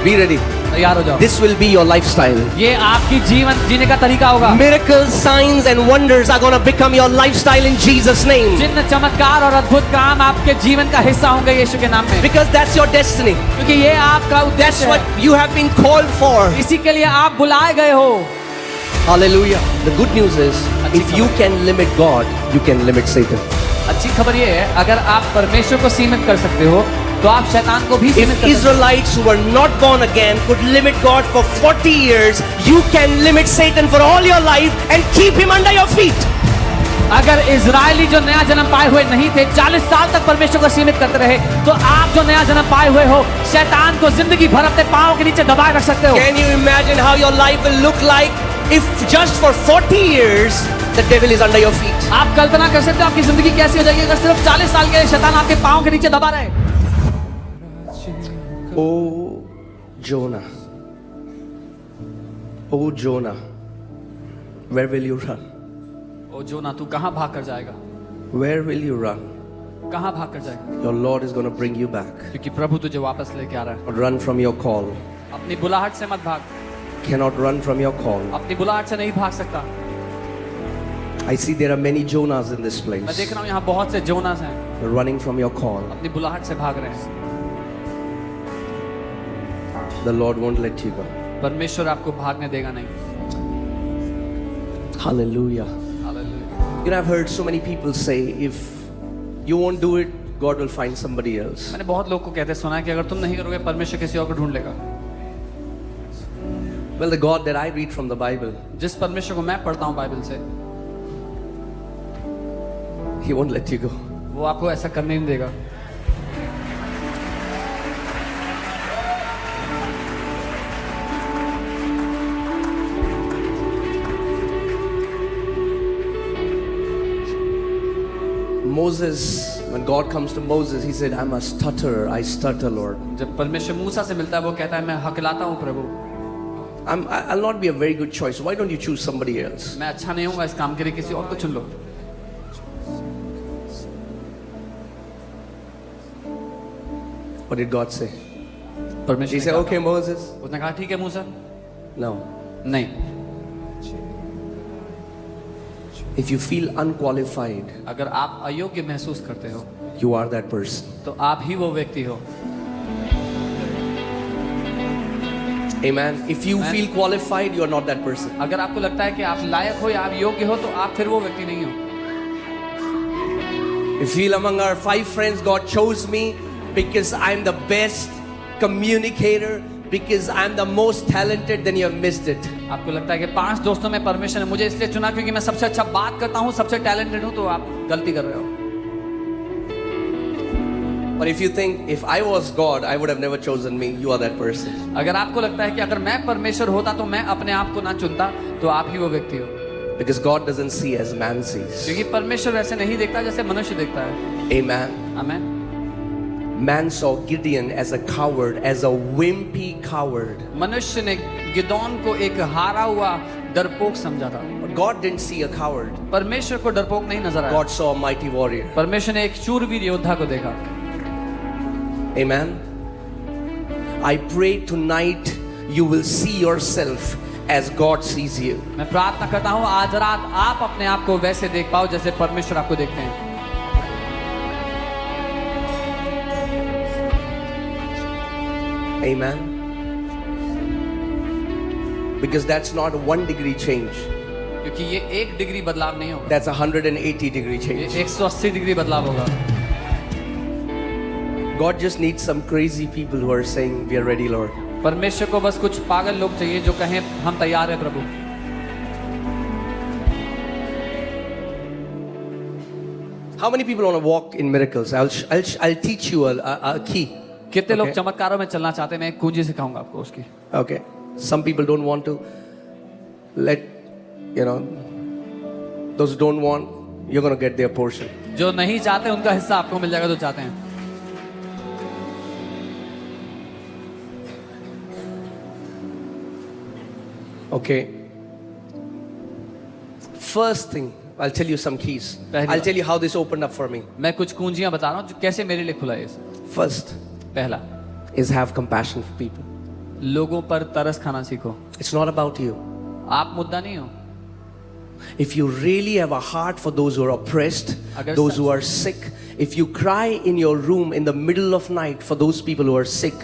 Be ready. तैयार हो जाओ। This will be your lifestyle. ये आपकी जीवन जीने का तरीका होगा। Miracles, signs and wonders are going to become your lifestyle in Jesus' name. चिन्ह, चमत्कार और अद्भुत काम आपके जीवन का हिस्सा होंगे यीशु के नाम में। Because that's your destiny. क्योंकि ये आपका That's उद्देश्य what है। you have been called for. इसी के लिए आप बुलाए गए हो। Hallelujah. The good news is, if you can limit God, you can limit Satan. अच्छी खबर ये है, अगर आप परमेश्वर को सीमित कर सकते हो तो आप शैतान को भी सीमित If कर सकते Israelites who were not born again could limit God for 40 years, you can limit Satan for all your life and keep him under your feet. हो। अगर इजरायली जो नया जन्म पाए हुए नहीं थे 40 साल तक परमेश्वर को सीमित करते रहे, तो आप जो नया जन्म पाए हुए हो शैतान को जिंदगी भर अपने पांव के नीचे दबाए रख सकते हो। Can you imagine how your life will look like if just for 40 years the devil is under your feet? आप कल्पना कर सकते हो आपकी जिंदगी कैसी हो जाएगी अगर सिर्फ 40 साल के लिए शैतान आपके पांव के नीचे दबा रहे। Oh Jonah, oh Jonah, where will you run? ओ जोना, तू कहां भाग कर जाएगा? Where will you run? कहां भाग कर जाएगा? Your Lord is going to bring you back. क्योंकि प्रभु तुझे वापस लेके आ रहा है। Run from your call. अपनी बुलाहट से मत भाग। Cannot run from your call. अपनी बुलाहट से नहीं भाग सकता। I see there are many Jonahs in this मैं place. देख रहा हूँ यहाँ बहुत से जोनास हैं, You're running from your call. अपनी बुलाहट से भाग रहे हैं। The Lord won't let you go. परमेश्वर आपको भागने देगा नहीं। Hallelujah. Hallelujah. You know, I've heard so many people say, if you won't do it, God will find somebody else. मैंने बहुत लोग को कहते सुना है कि अगर तुम नहीं करोगे परमेश्वर किसी और को ढूंढ लेगा। Well, the God that I read from the Bible, जिस परमेश्वर को मैं पढ़ता हूँ बाइबल से, He won't let you go. वो आपको ऐसा करने नहीं देगा। Moses, when God comes to Moses, he said, I'm a stutterer, I stutter, Lord. जब परमेश्वर मूसा से मिलता है वो कहता है मैं हकलाता हूँ प्रभु। I'll not be a very good choice. Why don't you choose somebody else? मैं अच्छा नहीं हूँ इस काम के लिए, किसी और को चुन लो। What did God say? परमेश्वर He ने said, कहा- okay, Moses. उसने कहा ठीक है मूसा। No. नहीं, If you feel unqualified, अगर आप अयोग्य महसूस करते हो you are that person. तो आप ही वो व्यक्ति हो। Amen. If you Amen. feel qualified, you are not that person. अगर आपको लगता है कि आप लायक हो या आप योग्य हो तो आप फिर वो व्यक्ति नहीं हो। You feel among our 5 friends, God chose me because I'm the best communicator, because I'm the most talented, then you have missed it. आपको लगता है कि 5 दोस्तों में परमेश्वर ने मुझे इसलिए चुना क्योंकि मैं सबसे अच्छा बात करता हूँ, सबसे टैलेंटेड हूँ, तो आप गलती कर रहे हो। But if you think, if I was God, I would have never chosen me, you are that person. अगर आपको लगता है कि अगर मैं परमेश्वर होता तो मैं अपने आप को ना चुनता, तो आप ही वो व्यक्ति हो। Because God doesn't see as man sees. क्योंकि परमेश्वर वैसे नहीं देखता जैसे मनुष्य देखता है। Amen. आमीन। Man saw Gideon as a coward, as a wimpy coward. मनुष्य ने गिदोन को एक हारा हुआ डरपोक समझा था। But God didn't see a coward. परमेश्वर को डरपोक नहीं नजर आया। God saw a mighty warrior. परमेश्वर ने एक शूरवीर योद्धा को देखा। Amen. I pray tonight you will see yourself as God sees you. मैं प्रार्थना करता हूँ आज रात आप अपने आप को वैसे देख पाओ जैसे परमेश्वर आपको देखते हैं। Amen. Because that's not a 1 degree change. क्योंकि ये 1 डिग्री बदलाव नहीं होगा, That's a 180 degree ये change. 180 डिग्री बदलाव होगा। God just needs some crazy people who are saying, we are ready, Lord. परमेश्वर को बस कुछ पागल लोग चाहिए जो कहें हम तैयार हैं प्रभु। How many people want to walk in miracles? I'll teach you a key. कितने लोग Okay. चमत्कारों में चलना चाहते हैं? मैं एक कुंजी सिखाऊंगा आपको उसकी। Okay. Some people don't want to. Let, those who don't want, you're going to get their portion. जो नहीं चाहते उनका हिस्सा आपको मिल जाएगा जो चाहते हैं। Okay. First thing, I'll tell you some keys. पहली I'll बात। tell you how this opened up for me. मैं कुछ कुंजियां बता रहा हूँ जो कैसे मेरे लिए खुला है। First पहला is have compassion for people. लोगों पर तरस खाना सीखो। It's not about you. आप मुद्दा नहीं हो। If you really have a heart for those who are oppressed, अगर those who are sick, if you cry in your room in the middle of night for those people who are sick,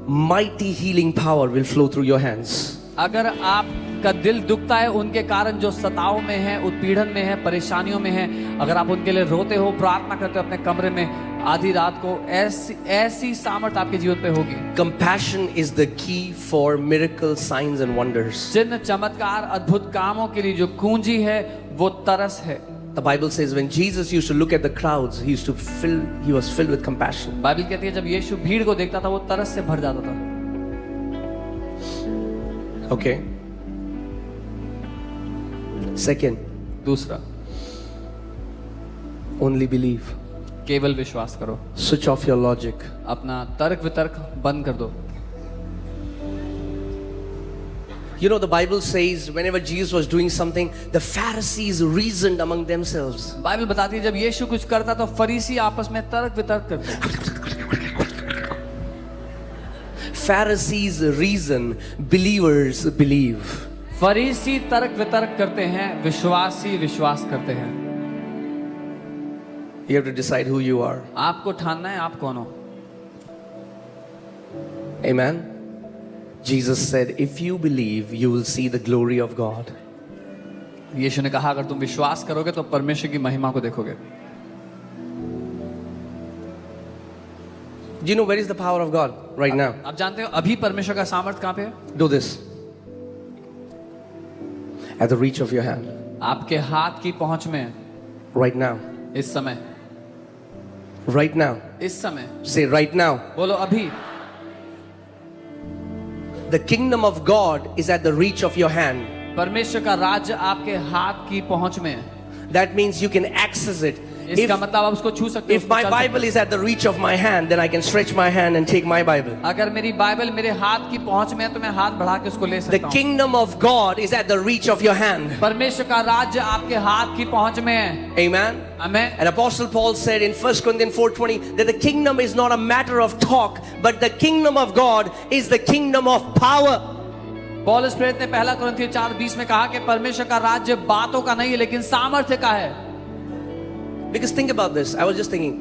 mighty healing power will flow through your hands. अगर आपका दिल दुखता है उनके कारण जो सताव में है, उत्पीड़न में है, परेशानियों में है, अगर आप उनके लिए रोते हो, प्रार्थना करते हो अपने कमरे में आधी रात को, ऐसी सामर्थ आपके जीवन पे होगी। Compassion is the key for miracles, signs and wonders. चिन्ह, चमत्कार, अद्भुत कामों के लिए जो कुंजी है वो तरस है। The Bible says when Jesus used to look at the crowds, he was filled with compassion. Bible कहती है जब यीशु भीड़ को देखता था वो तरस से भर जाता था। Okay. Second, दूसरा, only believe. केवल विश्वास करो। Switch off your logic. अपना तर्क वितर्क बंद कर दो। You know, the Bible says whenever Jesus was doing something, the Pharisees reasoned among themselves. Bible बताती है जब यीशु कुछ करता तो फरीसी आपस में तर्क वितर्क करते। Pharisees reason, believers believe. फरीसी तर्क वितर्क करते हैं, विश्वासी विश्वास करते हैं। You have to decide who you are. आपको ठानना है आप कौन हो। Amen. Jesus said, if you believe, you will see the glory of God. यीशु ने कहा अगर तुम विश्वास करोगे तो परमेश्वर की महिमा को देखोगे। Do you know where is the power of God right now? आप जानते हो अभी परमेश्वर का सामर्थ कहाँ पे है? Do this. At the reach of your hand. आपके हाथ की पहुंच में है। Right now. इस समय। Right now. इस समय। Say right now. बोलो अभी। The kingdom of God is at the reach of your hand. परमेश्वर का राज्य आपके हाथ की पहुंच में है। That means you can access it. इसका मतलब आप उसको छू सकते हो। If my Bible is at the reach of my hand, then I can stretch my hand and take my Bible. अगर मेरी बाइबल मेरे हाथ की पहुंच में है तो मैं हाथ बढ़ा के उसको ले The सकता हूँ। kingdom of God is at the reach of your hand. परमेश्वर का राज्य आपके हाथ की पहुंच में है। Amen. Amen. And Apostle Paul said in 1 Corinthians 4:20 that the kingdom is not a matter of talk, but the kingdom of God is the kingdom of power. पौलुस प्रेरित ने पहला कुरिन्थियों 4:20 में कहा कि परमेश्वर का राज्य बातों का नहीं है लेकिन सामर्थ्य का है। Because think about this. I was just thinking,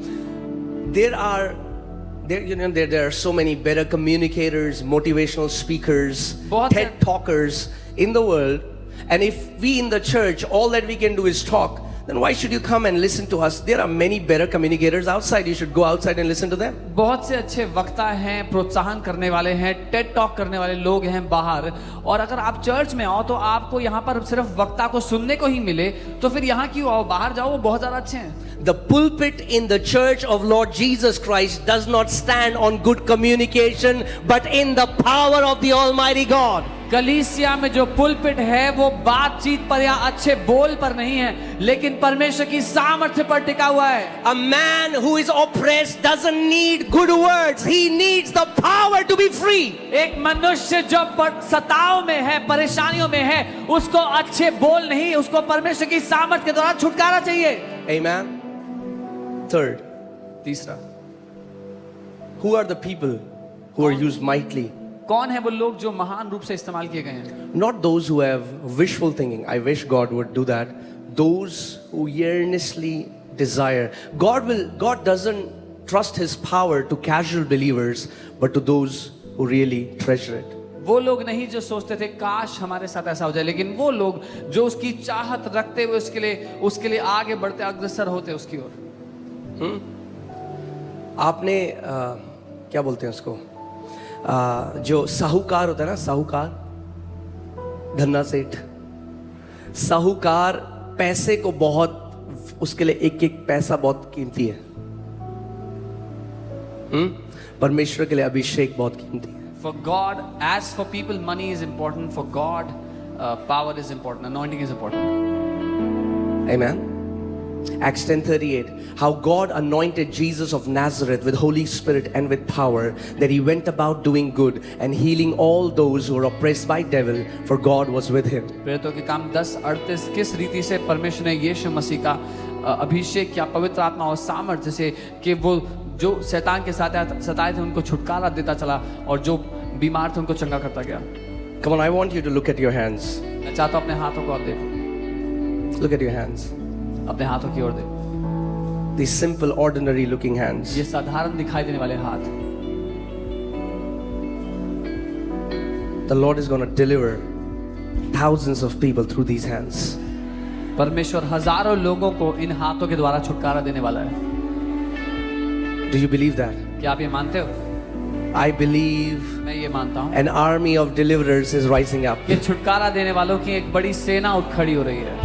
there are so many better communicators, motivational speakers, TED talkers in the world, and if we in the church all that we can do is talk, then why should you come and listen to us? There are many better communicators outside. You should go outside and listen to them. बहुत से अच्छे वक्ता हैं, प्रोत्साहन करने वाले हैं, Ted talk करने वाले लोग हैं बाहर, और अगर आप चर्च में आओ तो आपको यहाँ पर सिर्फ वक्ता को सुनने को ही मिले तो फिर यहाँ क्यों आओ, बाहर जाओ, वो बहुत ज्यादा अच्छे हैं। The pulpit in the church of Lord Jesus Christ does not stand on good communication, but in the power of the Almighty God. कलीसिया में जो पुलपिट है वो बातचीत पर या अच्छे बोल पर नहीं है लेकिन परमेश्वर की सामर्थ्य पर टिका हुआ है। A man who is oppressed doesn't need good words. He needs the power to be free. एक मनुष्य जो सताव में है, परेशानियों में है, उसको अच्छे बोल नहीं, उसको परमेश्वर की सामर्थ्य के द्वारा छुटकारा चाहिए। Amen. Third, तीसरा, who are the people who are used mightily? कौन है वो लोग जो महान रूप से इस्तेमाल किए गए हैं? Not those who have wishful thinking. I wish God would do that. Those who earnestly desire. God doesn't trust His power to casual believers, but to those who really treasure it. वो लोग नहीं जो सोचते थे काश हमारे साथ ऐसा हो जाए, लेकिन वो लोग जो उसकी चाहत रखते हुए उसके लिए आगे बढ़ते, अग्रसर होते उसकी ओर। आपने क्या बोलते हैं उसको, जो साहूकार होता है ना, साहूकार, धन्ना सेठ, साहूकार पैसे को बहुत, उसके लिए एक एक पैसा बहुत कीमती है। परमेश्वर के लिए अभिषेक बहुत कीमती है। For God, as for people, money is important. For God, power is important. Anointing is important. Amen. Acts 10:38, how God anointed Jesus of Nazareth with Holy Spirit and with power, that He went about doing good and healing all those who were oppressed by devil, for God was with Him. प्रेरितों के काम 10:38 किस रीति से परमेश्वर ने यीशु मसीह का अभिषेक किया पवित्र आत्मा और सामर्थ्य से कि वो जो शैतान के साथ सताए थे उनको छुटकारा देता चला, और जो बीमार थे उनको चंगा करता गया। Come on, I want you to look at your hands. मैं चाहता हूँ अपने हाथों को आप देखो, Look at your hands. अपने हाथों की ओर देखो। These simple, ordinary looking hands. ये साधारण दिखाई देने वाले हाथ, The Lord is going to deliver thousands of people through these hands. परमेश्वर हजारों लोगों को इन हाथों के द्वारा छुटकारा देने वाला है। Do you believe that? क्या आप ये मानते हो? I believe मैं ये मानता हूँ। an army of deliverers is rising up. ये छुटकारा देने वालों की एक बड़ी सेना उठ खड़ी हो रही है।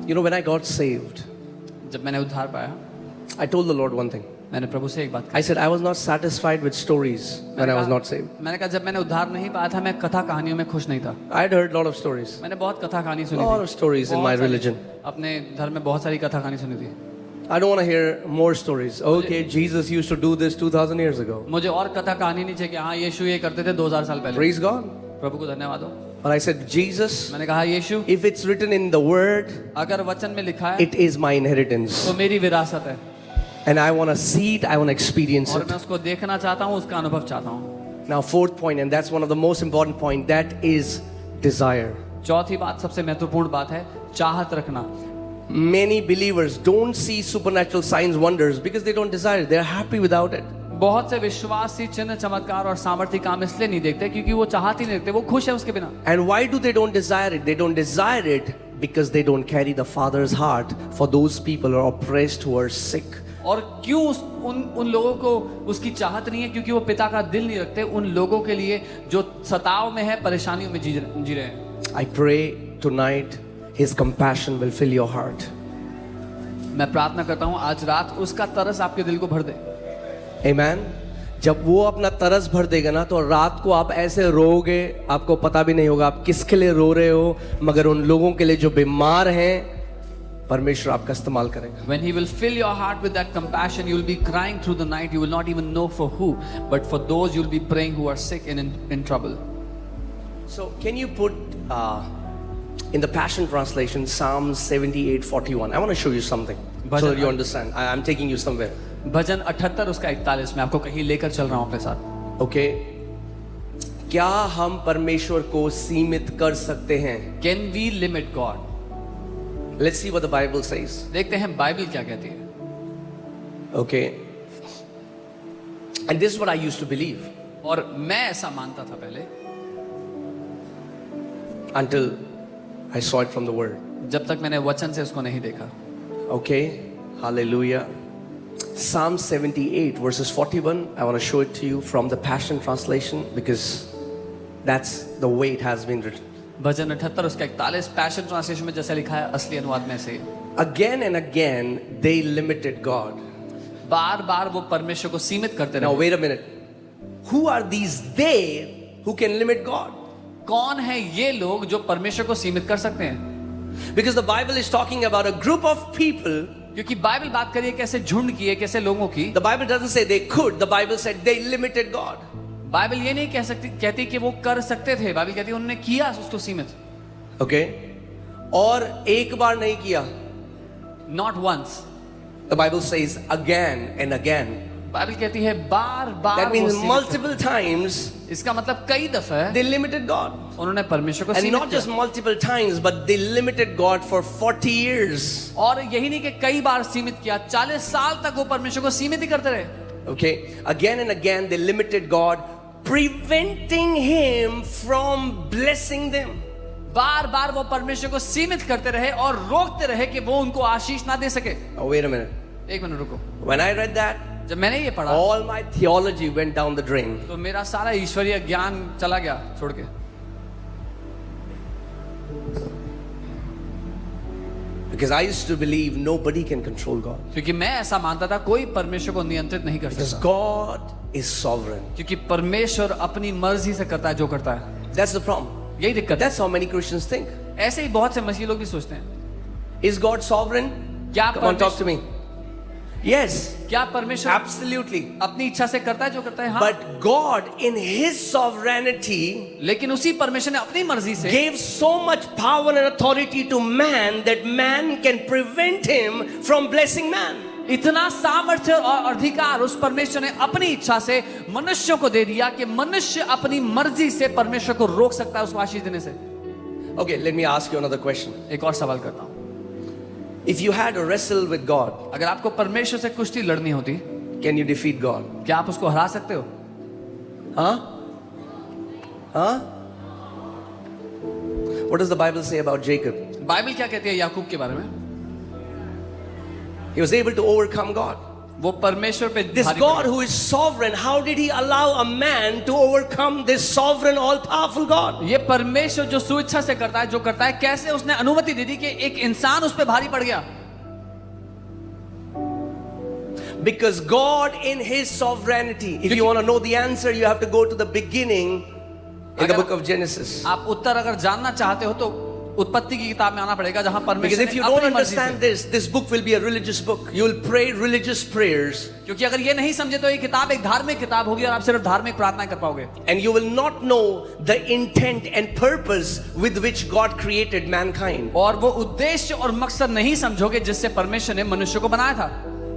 You know, when I got saved, जब मैंने उद्धार पाया, I told the Lord one thing. मैंने प्रभु से एक बात I said I was not satisfied with stories when I was not saved. मैंने कहा जब मैंने उद्धार नहीं पाया था मैं कथा कहानियों में खुश नहीं था। I had heard a lot of stories. मैंने बहुत कथा कहानी सुनी A lot थी। of stories in my religion. अपने धर्म में बहुत सारी कथा कहानी सुनी थी। I don't want to hear more stories. Okay, Jesus used to do this 2000 years ago. मुझे और कथा कहानी नहीं चाहिए कि हाँ यीशु ये करते थे 2000 साल पहले। Praise God. प्रभु को धन्यवाद हो। But I said, Jesus, मैंने कहा यीशु, if it's written in the word, अगर वचन में लिखा है it is my inheritance. तो मेरी विरासत है And I want to see it, I want to experience और it. मैं उसको देखना चाहता हूँ, उसका अनुभव चाहता हूँ। Now, fourth point, and that's one of the most important point, that is desire. चौथी बात, सबसे महत्वपूर्ण बात है चाहत रखना। Many believers don't see supernatural signs, wonders because they don't desire it. They're happy without it. बहुत से विश्वासी चिन्ह चमत्कार और सामर्थ्य काम इसलिए नहीं देखते क्योंकि वो चाहत ही नहीं रखते, वो खुश है उसके बिना। And why do they don't desire it? They don't desire it because they don't carry the Father's heart for those people who are oppressed, who are sick. और क्यों उन लोगों को उसकी चाहत नहीं है? क्योंकि वो पिता का दिल नहीं रखते उन लोगों के लिए जो सताव में है, परेशानियों में जी रहे हैं। I pray tonight His compassion will fill your heart. मैं प्रार्थना करता हूँ आज रात उसका तरस आपके दिल को भर दे। Amen. जब वो अपना तरस भर देगा ना तो रात को आप ऐसे रोओगे, आपको पता भी नहीं होगा आप किसके लिए रो रहे हो, मगर उन लोगों के लिए जो बीमार हैं परमेश्वर आपका इस्तेमाल करेगा। When he will fill your heart with that compassion, you will be crying through the night. You will not even know for who, but for those you will be praying who are sick and in trouble. So can you put in the Passion Translation Psalm 78:41? I want to show you something so that you understand. I'm taking you somewhere. भजन 78 उसका 41 में आपको कहीं लेकर चल रहा हूँ अपने साथ। Okay. क्या हम परमेश्वर को सीमित कर सकते हैं? Can we limit God? Let's see what the Bible says. देखते हैं बाइबल क्या कहती है। Okay. And this is what I used to believe और मैं ऐसा मानता था पहले, until I saw it from the Word. जब तक मैंने वचन से उसको नहीं देखा। Okay. Hallelujah. Psalm 78 verses 41. I want to show it to you from the Passion Translation because that's the way it has been written. भजन 78 उसका 41 पैशन ट्रांसलेशन में जैसे लिखा है, असली अनुवाद में से। Again and again they limited God. बार बार वो परमेश्वर को सीमित करते Now रहे। wait a minute. Who are these they who can limit God? कौन है ये लोग जो परमेश्वर को सीमित कर सकते हैं? Because the Bible is talking about a group of people. क्योंकि बाइबल बात करिए कैसे झुंड की है, कैसे लोगों की। The Bible doesn't say they could. The Bible said they limited God. Bible ये नहीं कहती कि वो कर सकते थे, बाइबल कहती है उन्होंने किया उसको सीमित। Okay. और एक बार नहीं किया. Not once. The Bible says again and again. Bible कहती है बार बार। That means वो सीमित multiple times. इसका मतलब कई दफे They limited God. उन्होंने परमेश्वर को And सीमित not just किया। multiple times, but they limited God for 40 years. और यही नहीं कि कई बार सीमित किया, 40 साल तक वो परमेश्वर को सीमित ही करते रहे। Okay. Again and again they limited God, preventing Him from blessing them. बार बार वो परमेश्वर को सीमित करते रहे और रोकते रहे कि वो उनको आशीष ना दे सके। Oh, wait a minute. एक मिनट रुको। When I read that, जब मैंने ये पढ़ा all my theology went down the drain. तो मेरा सारा ईश्वरीय ज्ञान चला गया छोड़ के। Because I used to believe nobody can control God. क्योंकि मैं ऐसा मानता था कोई परमेश्वर को नियंत्रित नहीं कर Because सकता, God is sovereign. क्योंकि परमेश्वर अपनी मर्जी से करता है जो करता है। That's the problem. यही दिक्कत है। That's how many Christians think. ऐसे ही बहुत से मसीही लोग भी सोचते हैं। Is God sovereign? क्या Come on, talk to me. Yes, क्या परमेश्वर absolutely. अपनी इच्छा से करता है जो करता है? हाँ। But God, in His sovereignty, लेकिन उसी परमेश्वर ने अपनी मर्जी से gave so much power and authority to man that man can prevent him from blessing man. इतना सामर्थ्य और अधिकार उस परमेश्वर ने अपनी इच्छा से मनुष्यों को दे दिया कि मनुष्य अपनी मर्जी से परमेश्वर को रोक सकता है उसको आशीष देने से। Okay, let me ask you another question. एक और सवाल करता हूं, If you had to wrestle with God, अगर आपको परमेश्वर से कुश्ती लड़नी होती, can you defeat God? क्या आप उसको हरा सकते हो? Huh? Huh? What does the Bible say about Jacob? Bible क्या कहती है याकूब के बारे में? He was able to overcome God. वो परमेश्वर पे This भारी God पड़ा। who is sovereign, how did he allow a man to overcome this sovereign, all-powerful God? ये परमेश्वर जो स्वेच्छा से करता है, जो करता है, कैसे उसने अनुमति दे दी कि एक इंसान उस पे भारी पड़ गया? Because God in his sovereignty, if you want to know the answer, you have to go to the beginning in the book of Genesis. आप उत्तर अगर जानना चाहते हो तो उत्पत्ति की किताब में आना पड़ेगा, जहां Because परमेश्वर if you ने don't अपनी मर्जी understand से, this book will be a religious book. You will pray religious prayers क्योंकि अगर ये नहीं समझे तो ये किताब एक धार्मिक किताब होगी और आप सिर्फ धार्मिक प्रार्थना कर पाओगे, and you will not know the intent and purpose with which God created mankind. और वो उद्देश्य और मकसद नहीं समझोगे जिससे परमेश्वर ने मनुष्य को बनाया था।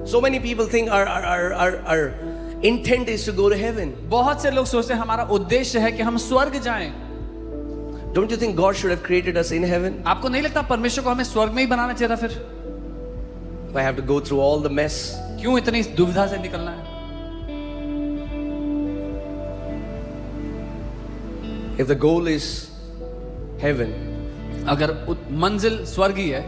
So many people think our intent is to go to heaven. बहुत से लोग सोचते हैं हमारा उद्देश्य है कि हम स्वर्ग जाएं। Don't you think God should have created us in heaven? आपको नहीं लगता परमेश्वर को हमें स्वर्ग में ही बनाना चाहिए था? फिर I have to go through all the mess. क्यों इतनी दुविधा से निकलना है? If the goal is heaven, अगर मंजिल स्वर्ग ही है,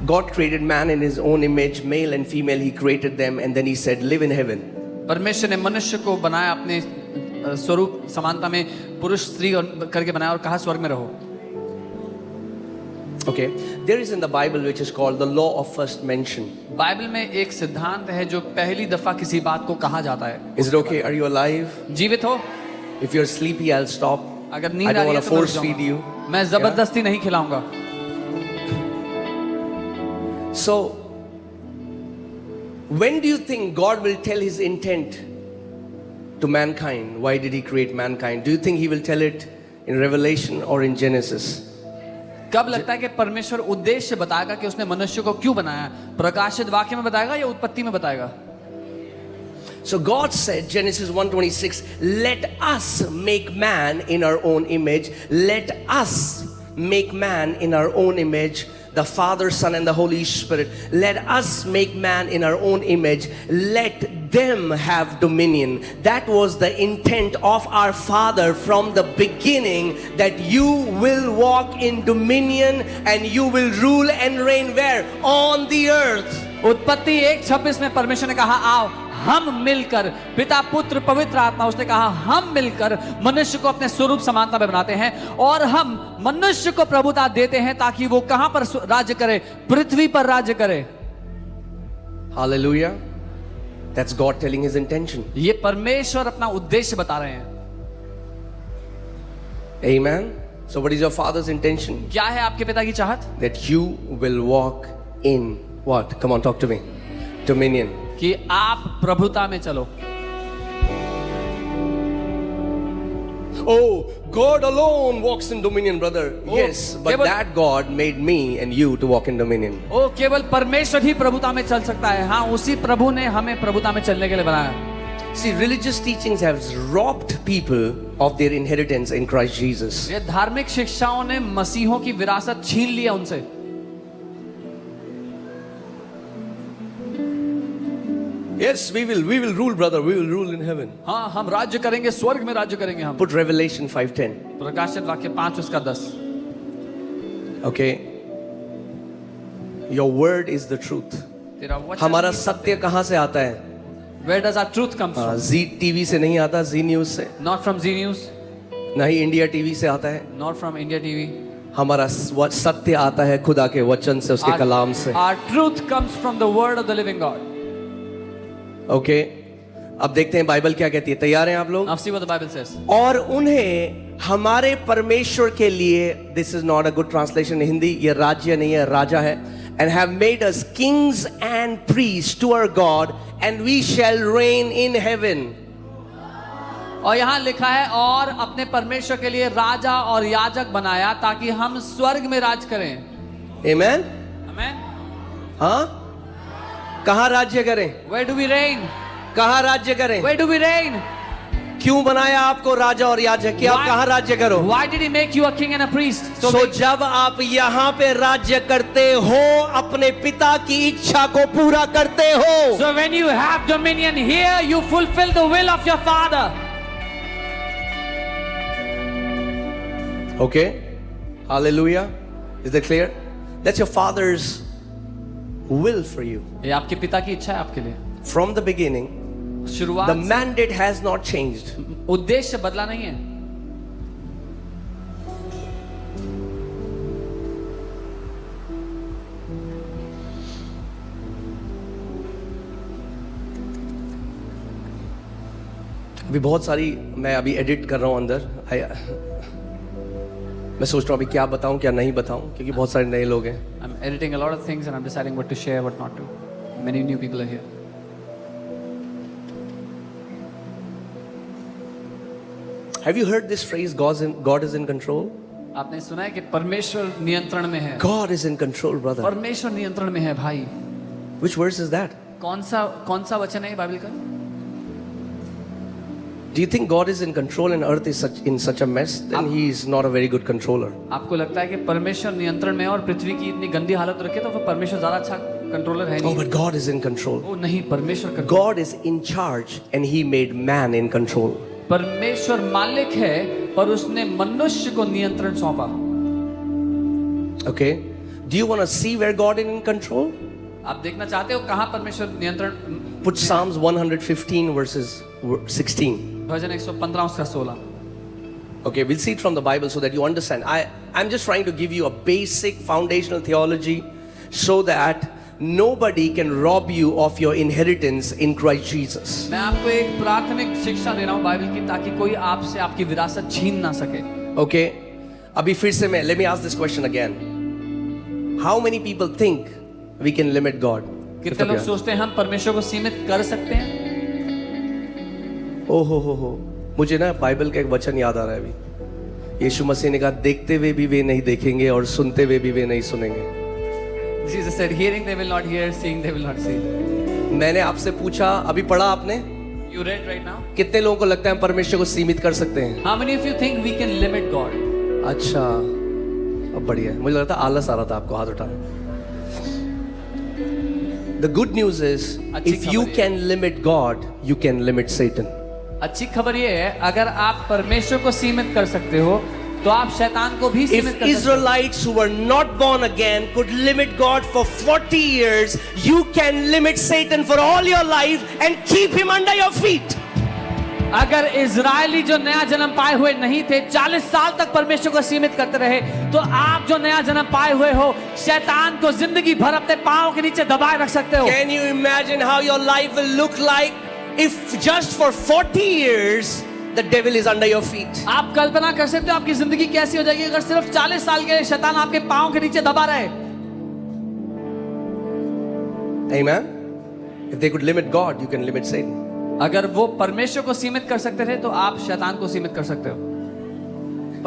God created man in his own image, male and female, he created them, and then he said, live in heaven. परमेश्वर ने मनुष्य को बनाया अपने स्वरूप समानता में, पुरुष स्त्री करके बनाया और कहा स्वर्ग में रहो। Okay, there is in the Bible which is called the law of first mention. Bible में एक सिद्धांत है जो पहली दफा किसी बात को कहा जाता है। Is it okay? Are you alive? जीवित हो? If you're sleepy, I'll stop. अगर I नींद आ don't रही want है to तो मैं रुक force feed you. जाऊंगा। मैं जबरदस्ती नहीं खिलाऊंगा। So, when do you think God will tell his intent to mankind? Why did he create mankind? Do you think he will tell it in Revelation or in Genesis? कब लगता है कि परमेश्वर उद्देश्य बताएगा कि उसने मनुष्य को क्यों बनाया? प्रकाशित वाक्य में बताएगा या उत्पत्ति में बताएगा? So God said, Genesis 1:26, let us make man in our own image. Let us make man in our own image. The Father, Son, and the Holy Spirit. Let us make man in our own image. Let them have dominion. That was the intent of our Father from the beginning, that you will walk in dominion and you will rule and reign where? On the earth. उत्पत्ति 1:26 में परमेश्वर ने कहा आओ हम मिलकर, पिता पुत्र पवित्र आत्मा, उसने कहा हम मिलकर मनुष्य को अपने स्वरूप समानता में बनाते हैं और हम मनुष्य को प्रभुता देते हैं ताकि वो कहां पर राज्य करे? पृथ्वी पर राज्य करे। Hallelujah. That's God telling his intention. ये परमेश्वर अपना उद्देश्य बता रहे हैं। Amen. So what is your Father's intention? क्या है आपके पिता की चाहत? That you will walk in what? Come on, talk to me. Dominion. कि आप प्रभुता में चलो। Oh, God alone walks in dominion, brother. Yes, but that God made me and you to walk in dominion. ओ केवल परमेश्वर ही प्रभुता में चल सकता है। हाँ, उसी प्रभु ने हमें प्रभुता में चलने के लिए बनाया। See, religious teachings have robbed people of their inheritance in Christ Jesus. ये धार्मिक शिक्षाओं ने मसीहों की विरासत छीन लिया उनसे। Yes, we will rule, brother. We will rule in heaven. हाँ, हम राज्य करेंगे, स्वर्ग में राज्य करेंगे हम। Put Revelation 5:10. प्रकाशित वाक्य 5:10। Okay. Your word is the truth. तेरा वचन हमारा ही सत्य कहाँ से आता है? Where does our truth come from? Zee TV से नहीं आता, जी न्यूज से, Not from Z News, ना ही इंडिया टीवी से आता है। not from India TV. हमारा सत्य आता है खुदा के वचन से, उसके कलाम से। Our truth comes from the word of the living God. Okay, अब देखते हैं बाइबल क्या कहती है। तैयार हैं आप लोग? Now see what the Bible says. और उन्हें हमारे परमेश्वर के लिए, this is not a good translation Hindi, ये राज्य नहीं है, राजा है। And have made us kings and priests to our God, and we shall reign in heaven. और यहाँ लिखा है और अपने परमेश्वर के लिए राजा और याजक बनाया ताकि हम स्वर्ग में राज करें। Amen? आमीन। हाँ? कहाँ राज्य करें? Where do we reign? कहाँ राज्य करें? Where do we reign? क्यों बनाया आपको राजा और याजक कि आप कहाँ राज्य करो? Why did he make you a king and a priest? So जब आप यहाँ पे राज्य करते हो अपने पिता की इच्छा को पूरा करते हो। So when you have dominion here, you fulfill the will of your father. Okay? Hallelujah. Is that clear? That's your father's will for you. ये आपके पिता की इच्छा है आपके लिए। From the beginning, शुरुआत the mandate has not changed. उद्देश्य बदला नहीं है। अभी बहुत सारी मैं अभी एडिट कर रहा हूँ अंदर। मैं सोच रहा हूँ अभी क्या बताऊँ क्या नहीं बताऊँ क्योंकि बहुत सारे नए लोग हैं। I'm editing a lot of things and I'm deciding what to share, what not to. Many new people are here. Have you heard this phrase, God is in control? आपने सुना है कि परमेश्वर नियंत्रण में है। God is in control, brother. परमेश्वर नियंत्रण में है भाई। Which verse is that? कौन सा वचन है बाइबल का? Do you think God is in control and earth is in such a mess? Then he is not a very good controller. आपको लगता है कि परमेश्वर नियंत्रण में और पृथ्वी की इतनी गंदी हालत रखे तो फिर परमेश्वर ज्यादा अच्छा कंट्रोलर है Oh, नहीं? but God is in control. वो नहीं, परमेश्वर control. God is in charge and he made man in control. परमेश्वर मालिक है पर उसने मनुष्य को नियंत्रण सौंपा। Okay? Do you want to see where God is in control? आप देखना चाहते हो कहाँ परमेश्वर नियंत्रण? Put Psalms 115 verses 16. भजन 115 उसका 16। Okay, we'll see it from the Bible so that you understand. I'm just trying to give you a basic foundational theology so that nobody can rob you of your inheritance in Christ Jesus. मैं आपको एक प्राथमिक शिक्षा दे रहा हूँ Bible की ताकि कोई आपसे आपकी विरासत छीन ना सके। Okay? अभी फिर से मैं let me ask this question again. How many people think we can limit God? कितने लोग सोचते हैं हम परमेश्वर को सीमित कर सकते हैं? ओहो हो मुझे ना बाइबल का एक वचन याद आ रहा है अभी। यीशु मसीह ने कहा देखते हुए भी वे नहीं देखेंगे और सुनते हुए भी वे नहीं सुनेंगे। Jesus said, hearing they will not hear, seeing they will not see. मैंने आपसे पूछा, अभी पढ़ा आपने? You read right now? कितने लोगों को लगता है हम परमेश्वर को सीमित कर सकते हैं? How many of you think we can limit God? अच्छा, अब बढ़िया है। मुझे लगता है आलस आ रहा था आपको हाथ उठाने। The good news is, if you can limit God, you can limit Satan. अच्छी खबर ये है अगर आप परमेश्वर को सीमित कर सकते हो तो आप शैतान को भी सीमित If कर सकते हो। Israelites who were not born again could limit God for 40 years, you can limit Satan for all your life and keep him under your feet. अगर इजरायली जो नया जन्म पाए हुए नहीं थे 40 साल तक परमेश्वर को सीमित करते रहे तो आप जो नया जन्म पाए हुए हो शैतान को जिंदगी भर अपने पांव के नीचे दबाए रख सकते हो। Can you imagine how your life will look like if just for 40 years the devil is under your feet? आप कल्पना कर सकते हो आपकी जिंदगी कैसी हो जाएगी अगर सिर्फ 40 साल के शैतान आपके पांव के नीचे दबा रहे। Amen. If they could limit God, you can limit Satan. अगर वो परमेश्वर को सीमित कर सकते थे तो आप शैतान को सीमित कर सकते हो।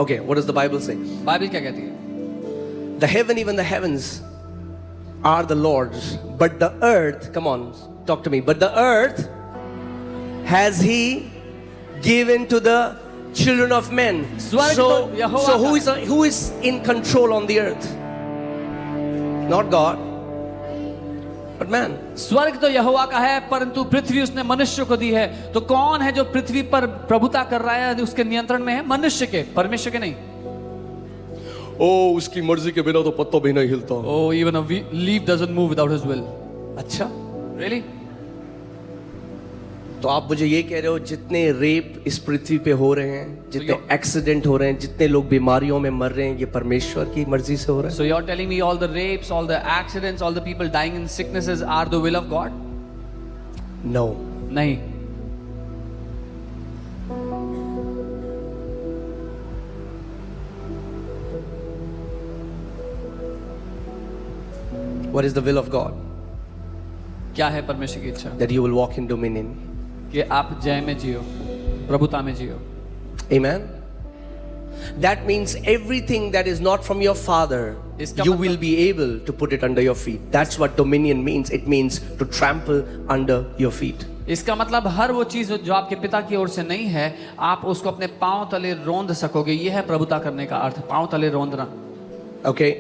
Okay, what does the Bible say? Bible क्या कहती है? The heaven, even the heavens are the Lord's, but the earth, come on, talk to me, but the earth has he given to the children of men. So who is in control on the earth? Not God, but man. स्वर्ग तो यहोवा का है परंतु पृथ्वी उसने मनुष्य को दी है। तो कौन है जो पृथ्वी पर प्रभुता कर रहा है उसके नियंत्रण में है? मनुष्य के, परमेश्वर के नहीं। ओ उसकी मर्जी के बिना तो पत्ता भी नहीं हिलता। Oh, even a leaf doesn't move without his will. अच्छा, really? तो आप मुझे ये कह रहे हो जितने रेप इस पृथ्वी पे हो रहे हैं, जितने एक्सीडेंट हो रहे हैं, जितने लोग बीमारियों में मर रहे हैं, ये परमेश्वर की मर्जी से हो रहा है? So you're telling me all the rapes, all the accidents, all the people dying in sicknesses are the will of God? No. नहीं। What is the will of God? क्या है परमेश्वर की इच्छा? That you will walk in dominion. कि आप जय में जियो। प्रभुता में जियो। Amen. That means everything that is not from your father, you will be able to put it under your feet. That's what dominion means. It means to trample under your feet. इसका मतलब हर वो चीज जो आपके पिता की ओर से नहीं है, आप उसको अपने पांव तले रोंद सकोगे। यह है प्रभुता करने का अर्थ, पांव तले रोंदना। Okay,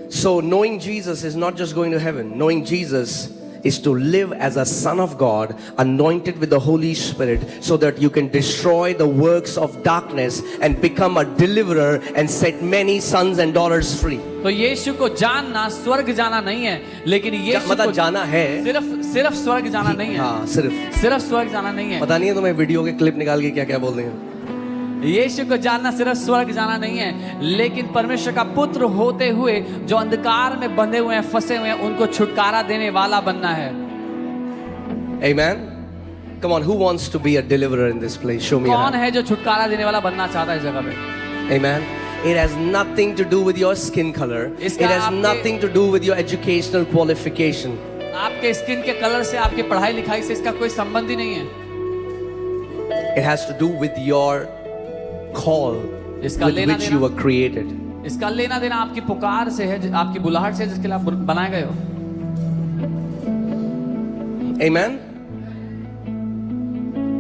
so knowing Jesus is not just going to heaven. Knowing Jesus is to live as a son of God, anointed with the Holy Spirit, so that you can destroy the works of darkness and become a deliverer and set many sons and daughters free. तो यीशु को जानना स्वर्ग जाना नहीं है, लेकिन यीशु को जाना है, सिर्फ स्वर्ग जाना नहीं है। हाँ, सिर्फ स्वर्ग जाना नहीं है। पता नहीं है तुम्हें वीडियो के क्लिप निकाल के क्या क्या बोल रहे हैं। यीशु को जानना सिर्फ स्वर्ग जाना नहीं है, लेकिन परमेश्वर का पुत्र होते हुए जो अंधकार में बंधे हुए हैं, फंसे हुए हैं, उनको छुटकारा देने वाला बनना है। Amen. Come on, who wants to be a deliverer in this place? Show me. कौन है जो छुटकारा देने वाला बनना चाहता है इस जगह पे? Amen. It has nothing to do with your skin color. It has nothing to do with your educational qualification. आपके स्किन के कलर से, आपकी पढ़ाई लिखाई से इसका कोई संबंध ही नहीं है। It has to do with your call with which you were created. इसका लेना देना आपकी पुकार से है, आपकी बुलाहट से, जिसके लिए आप बनाए गए हो। Amen.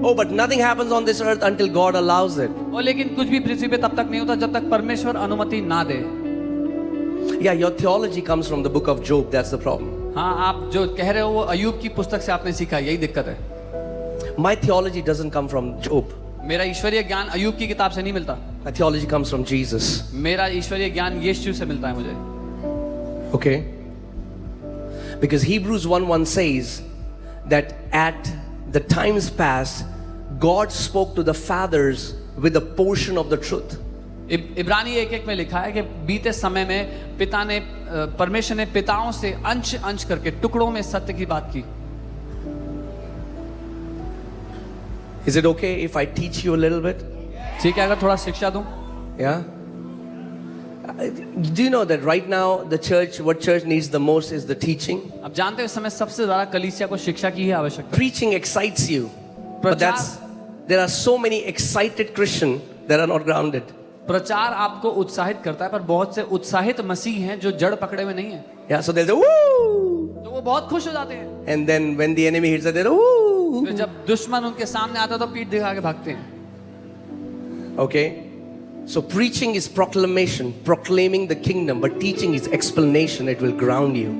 Oh, but nothing happens on this earth until God allows it. और लेकिन कुछ भी पृथ्वी पे तब तक नहीं होता जब तक परमेश्वर अनुमति ना दे। Yeah, your theology comes from the book of Job. That's the problem. हाँ, आप जो कह रहे हो वो अय्यूब की पुस्तक से आपने सीखा, यही दिक्कत है। My theology doesn't come from Job. मेरा ईश्वरीय ज्ञान अय्यूब की किताब से नहीं मिलता। My theology comes from Jesus. मेरा ईश्वरीय ज्ञान यीशु से मिलता है मुझे। Okay? Because Hebrews 1:1 says that at the times past, God spoke to the fathers with a portion of the truth. इब्रानी 1:1 में लिखा है कि बीते समय में पिता ने, परमेश्वर ने पिताओं से अंश अंश करके टुकड़ों में सत्य की बात की। Is it okay if I teach you a little bit? ठीक है अगर थोड़ा शिक्षा दूं? Yeah. Do you know that right now the church, what church needs the most is the teaching? अब जानते हो इस समय सबसे ज्यादा कलीसिया को शिक्षा की ही आवश्यकता है। Preaching excites you, but there are so many excited Christians that are not grounded. प्रचार आपको उत्साहित करता है, पर बहुत से उत्साहित मसीह हैं जो जड़ पकड़े हुए नहीं हैं। Yeah, so they'll say woo, तो वो बहुत खुश हो जाते हैं। and then when the enemy hits, they're woo. फिर जब दुश्मन उनके सामने आता है तो पीठ दिखा के भागते हैं। Okay, so preaching is proclamation, proclaiming the kingdom, but teaching is explanation. It will ground you.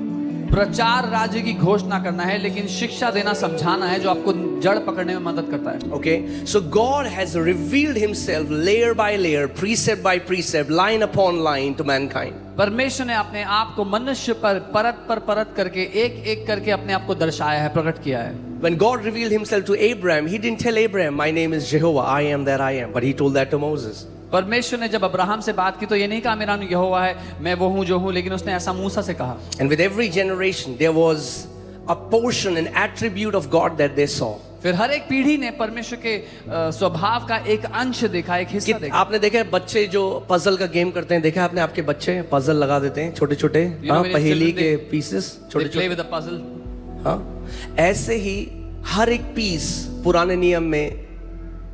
प्रचार राज्य की घोषणा करना है, लेकिन शिक्षा देना, समझाना है, जो आपको जड़ पकड़ने में मदद करता है। Okay, so God has revealed Himself layer by layer, precept by precept, line upon line to mankind. परमेश्वर ने अपने आप को मनुष्य पर परत करके एक एक करके अपने आप को दर्शाया है, प्रकट किया है। When God revealed Himself to Abraham, He didn't tell Abraham, "My name is Jehovah, I am that I am," but He told that to Moses. परमेश्वर ने जब अब्राहम से बात की तो ये नहीं कहा मेरा नाम यहोवा है, मैं वो हूँ जो हूँ, लेकिन उसने ऐसा मूसा से कहा। And with every generation there was a portion, an attribute of God that they saw. फिर हर एक पीढ़ी ने परमेश्वर के स्वभाव का एक अंश देखा, एक हिस्सा देखा। आपने देखा है बच्चे जो पजल का गेम करते हैं, देखा आपने आपके बच्चे पजल लगा देते हैं, छोटे छोटे पहेली के पीसेस, छोटे छोटे। हाँ, ऐसे ही हर एक पीस पुराने नियम में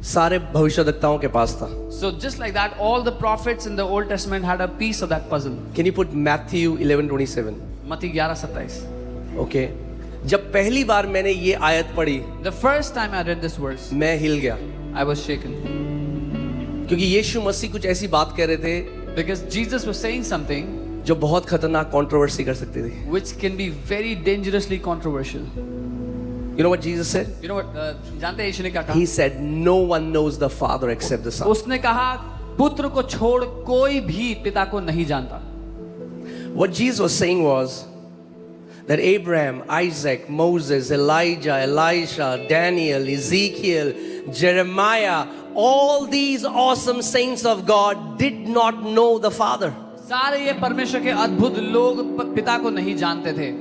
सारे भविष्यवक्ताओं के पास था। So just like that, all the prophets in the Old Testament had a piece of that puzzle. Can you put Matthew 11:27? मत्ती 11:27. Okay. जब पहली बार मैंने ये आयत पढ़ी, The first time I read this verse, मैं हिल गया। I was shaken. क्योंकि यीशु मसीह कुछ ऐसी बात कह रहे थे, because Jesus was saying something जो बहुत खतरनाक कंट्रोवर्सी कर सकती थी। which can be very dangerously controversial. You know what Jesus said? You know what? जानते हैं यीशु ने क्या कहा? He said, "No one knows the Father except the Son." उसने कहा पुत्र को छोड़ कोई भी पिता को नहीं जानता। What Jesus was saying was that Abraham, Isaac, Moses, Elijah, Elisha, Daniel, Ezekiel, Jeremiah, all these awesome saints of God did not know the Father. सारे ये परमेश्वर के अद्भुत लोग पिता को नहीं जानते थे।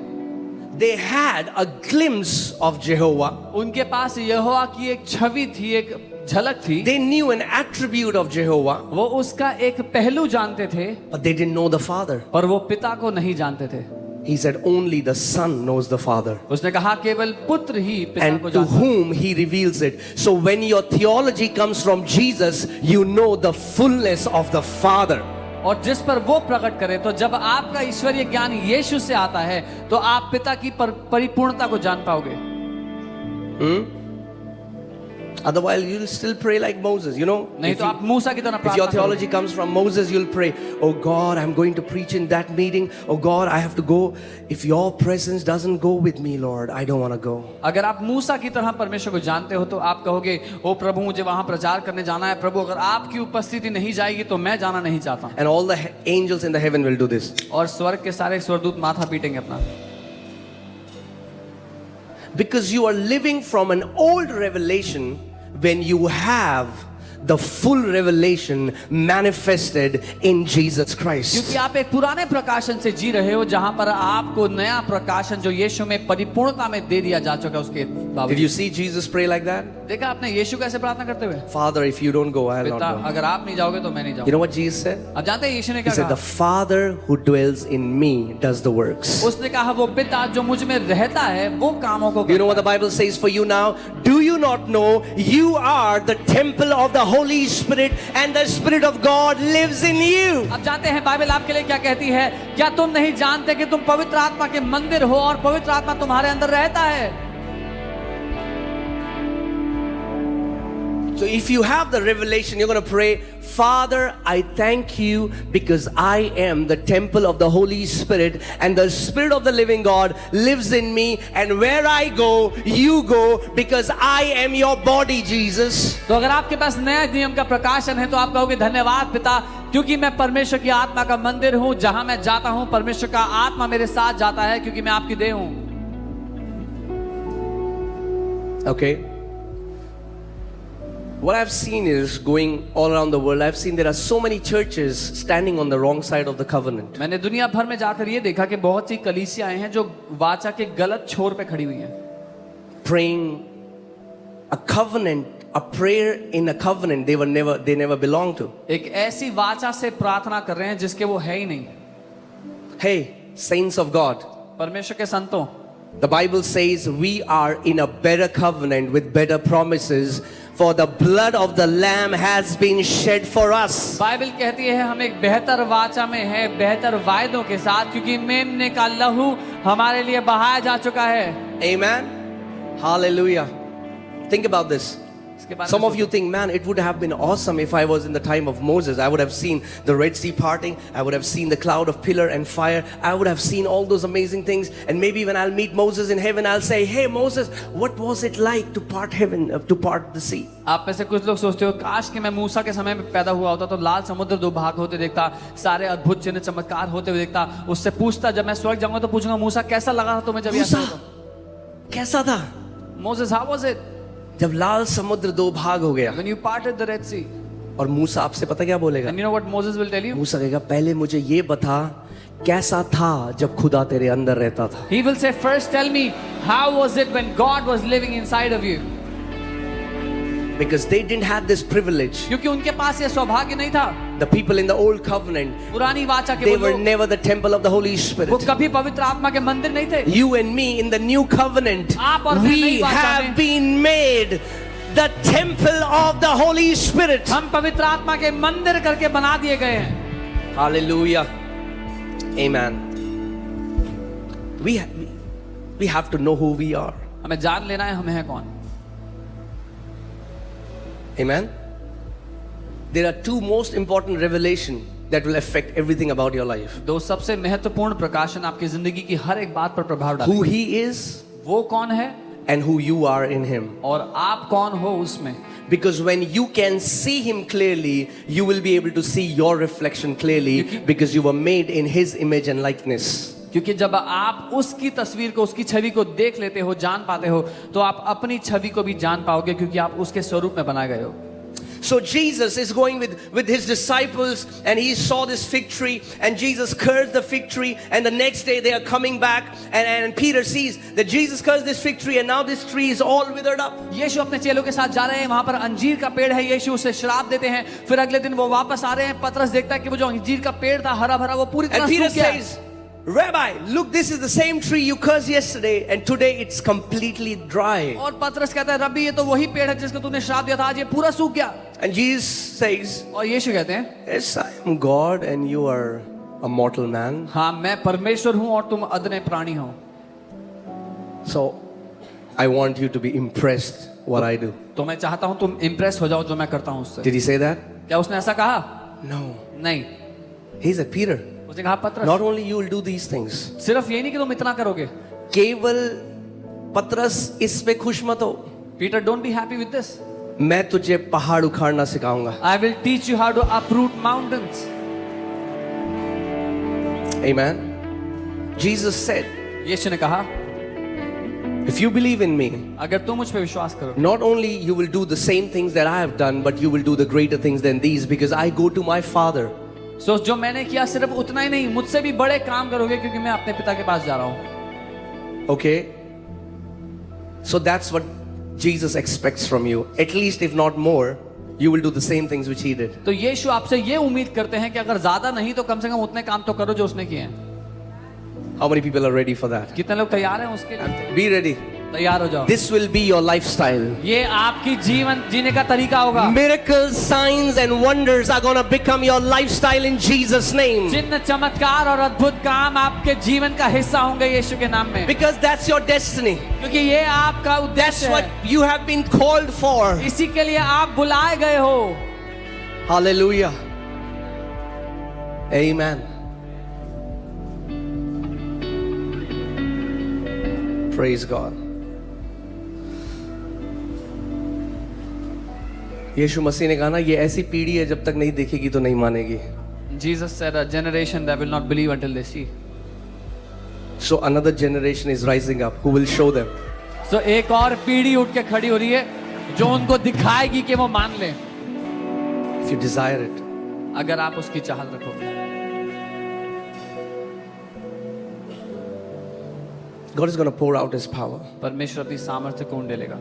They had a glimpse of Jehovah. उनके पास यहोवा की एक छवि थी, एक झलक थी। They knew an attribute of Jehovah. वो उसका एक पहलू जानते थे, but they didn't know the Father. पर वो पिता को नहीं जानते थे। He said, only the Son knows the Father. उसने कहा केवल पुत्र ही पिता And को to जानता है। whom He reveals it. So when your theology comes from Jesus, you know the fullness of the Father. और जिस पर वो प्रकट करे, तो जब आपका ईश्वरीय ज्ञान यीशु से आता है तो आप पिता की परिपूर्णता को जान पाओगे। Otherwise, you'll still pray like Moses, you know. नहीं तो आप मूसा की तरह If your प्रार्थना theology करोगे। comes from Moses, you'll pray, oh God, I'm going to preach in that meeting. Oh God, I have to go. If your presence doesn't go with me, Lord, I don't want to go. अगर आप मूसा की तरह परमेश्वर को जानते हो तो आप कहोगे, ओ प्रभु मुझे वहां प्रचार करने जाना है, प्रभु अगर आपकी उपस्थिति नहीं जाएगी तो मैं जाना नहीं चाहता। And all the angels in the heaven will do this. और स्वर्ग के सारे स्वर्गदूत माथा पीटेंगे अपना। Because you are living from an old revelation when you have the full revelation manifested in Jesus Christ. क्योंकि आप एक पुराने प्रकाशन से जी रहे हो जहां पर आपको नया प्रकाशन जो यीशु में परिपूर्णता में दे दिया जा चुका है उसके बावजूद। Did you see Jesus pray like that? देखा आपने यीशु कैसे प्रार्थना करते हुए? Father, if you don't go, I'll पिता not go. अगर आप नहीं जाओगे तो मैं नहीं You जाऊंगा। know what Jesus said? अब जानते हैं यीशु ने He क्या said, the कहा? Father who dwells in me does the works. उसने कहा वो पिता जो मुझ में रहता है वो कामों को You know what करता the Bible says for you now? Do you not know you are the temple of the Holy Spirit and the Spirit of God lives in you? है। अब जानते हैं बाइबल आपके लिए क्या कहती है? क्या तुम नहीं जानते कि तुम पवित्र आत्मा के मंदिर हो और पवित्र आत्मा तुम्हारे अंदर रहता है? So if you have the revelation, you're going to pray, Father, I thank you because I am the temple of the Holy Spirit and the Spirit of the living God lives in me, and where I go, you go because I am your body, Jesus. तो अगर आपके पास नया नियम का प्रकाशन है तो आप कहोगे धन्यवाद पिता, क्योंकि मैं परमेश्वर की आत्मा का मंदिर हूं, जहां मैं जाता हूं परमेश्वर का आत्मा मेरे साथ जाता है क्योंकि मैं आपकी देह हूं। Okay. What I've seen is going all around the world, I've seen there are so many churches standing on the wrong side of the covenant. मैंने दुनिया भर में जाकर ये देखा कि बहुत सी कलीसियाएं हैं जो वाचा के गलत छोर पे खड़ी हुई हैं। Praying a covenant, a prayer in a covenant they never belong to. एक ऐसी वाचा से प्रार्थना कर रहे हैं जिसके वो है ही नहीं। Hey, saints of God, परमेश्वर के संतों, the Bible says we are in a better covenant with better promises, for the blood of the Lamb has been shed for us. Bible कहती है हम एक बेहतर वाचा में है, बेहतर वायदों के साथ, क्योंकि मेमने का लहू हमारे लिए बहाया जा चुका है। Amen. Hallelujah. Think about this. इसके बारे Some में of you think, man, it would have been awesome if I was in the time of Moses. I would have seen the Red Sea parting. I would have seen the cloud of pillar and fire. I would have seen all those amazing things. And maybe when I'll meet Moses in heaven, I'll say, hey, Moses, what was it like to part heaven, to part the sea? आप में से कुछ लोग सोचते हो काश कि मैं मूसा के समय में पैदा हुआ होता तो लाल समुद्र दो भाग होते देखता, सारे अद्भुत चिन्ह चमत्कार होते हुए देखता, उससे पूछता जब मैं स्वर्ग जाऊंगा तो पूछूंगा मूसा कैसा लगा था तुम्हें जब मूसा, ऐसा होता? कैसा था? Moses, how was it जब लाल समुद्र दो भाग हो गया when you parted the Red Sea? और मूसा आपसे पता क्या बोलेगा? And you know what Moses will tell you? मूसा कहेगा पहले मुझे ये बता कैसा था जब खुदा तेरे अंदर रहता था। He will say, first tell me, how was it when God was living inside of you? Because they didn't have this privilege. क्योंकि उनके पास ये सौभाग्य नहीं था। The people in the old covenant, पुरानी वाचा के they वो were लोग, never the temple of the Holy वो Spirit. कभी पवित्र आत्मा के मंदिर नहीं थे। You and me in the new covenant, आप और मैं we नई वाचा have में, been made the temple of the Holy Spirit. हम पवित्र आत्मा के मंदिर करके बना दिए गए हैं। Hallelujah. Amen. We have to know who we are. हमें जान लेना है हम हैं कौन। Amen. There are two most important revelations that will affect everything about your life. दो सबसे महत्वपूर्ण प्रकाशन आपकी जिंदगी की हर एक बात पर प्रभाव Who डालेंगे। He is वो कौन है and who you are in Him. और आप कौन हो उसमें। Because when you can see Him clearly, you will be able to see your reflection clearly because you were made in His image and likeness. क्योंकि जब आप उसकी तस्वीर को, उसकी छवि को देख लेते हो, जान पाते हो, तो आप अपनी छवि को भी जान पाओगे क्योंकि आप उसके स्वरूप में बनाए गए हो। So Jesus is going with his disciples and he saw this fig tree and Jesus cursed the fig tree, and the next day they are coming back and Peter sees that Jesus cursed this fig tree and now this tree is all withered up. यीशु अपने चेलों के साथ जा रहे हैं, वहां पर अंजीर का पेड़ है, यीशु उसे श्राप देते हैं, फिर अगले दिन वो वापस आ रहे हैं, पतरस देखता है कि वो जो अंजीर का पेड़ था हरा भरा वो पूरी तरह And Peter सूख गया है। says, Rabbi, look, this is the same tree you cursed yesterday, and today it's completely dry. और पतरस कहता है रब्बी ये तो वही पेड़ है जिसको तूने श्राप दिया था, आज ये पूरा सूख गया. And Jesus says, और यीशु कहते हैं yes, I am God and you are a mortal man. हाँ मैं परमेश्वर हूँ और तुम अदने प्राणी हो. So I want you to be impressed what I do. तो मैं चाहता हूँ तुम इम्प्रेस हो जाओ जो मैं करता हूँ उससे. Did he say that? क्या उसने ऐसा कहा? No. नहीं. He said, Peter, उसने कहा पतरस not only you will do these things. सिर्फ ये नहीं कि तुम इतना करोगे. केवल पतरस इस पे खुश मत हो. Peter, don't be happy with this. मैं तुझे पहाड़ उखाड़ना सिखाऊंगा. I will teach you how to uproot mountains. Amen. Jesus said, यीशु ने कहा if you believe in me, अगर तुम मुझ पे विश्वास करो, not only you will do the same things that I have done, but you will do the greater things than these, because I go to my Father. So जो मैंने किया सिर्फ उतना ही नहीं, मुझसे भी बड़े काम करोगे क्योंकि मैं अपने पिता के पास जा रहा हूँ. Okay? So that's what Jesus expects from you. At least if not more, you will do the same things which he did. तो यीशु आपसे ये उम्मीद करते हैं कि अगर ज्यादा नहीं तो कम से कम उतने काम तो करो जो उसने किए हैं. How many people are ready for that? कितने लोग तैयार हैं उसके लिए? Be ready. तैयार हो जाओ. This will be your lifestyle. ये आपकी जीवन जीने का तरीका होगा. Miracles, signs and wonders are going to become your lifestyle in Jesus' name. चिन्ह चमत्कार और अद्भुत काम आपके जीवन का हिस्सा होंगे यीशु के नाम में. Because that's your destiny. क्योंकि ये आपका That's उद्देश्य what है. you have been called for. इसी के लिए आप बुलाए गए हो. Hallelujah. Amen. Praise God. यीशु मसीह ने कहा ना, ये ऐसी पीढ़ी है जब तक नहीं देखेगी तो नहीं मानेगी. Jesus said, a generation that will not believe until they see. So another generation is rising up who will show them. So एक और पीढ़ी उठ के खड़ी हो रही है जो उनको दिखाएगी कि वो मान ले. If you desire it. अगर आप उसकी चाहत रखोगे. God is going to pour out his power. परमेश्वर अपनी सामर्थ्य को उंडेलेगा.